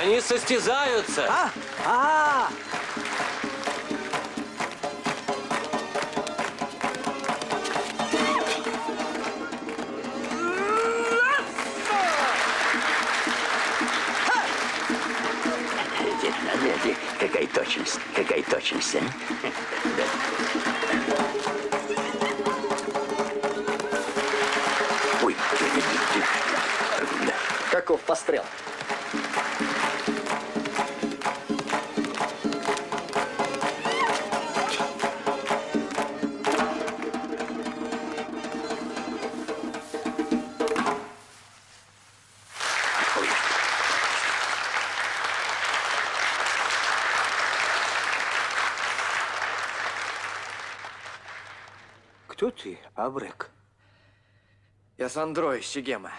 Они состязаются. А! Какая точность, а? Ой, Каков пострел? Кто ты, Абрек? Я Сандро из Чегема.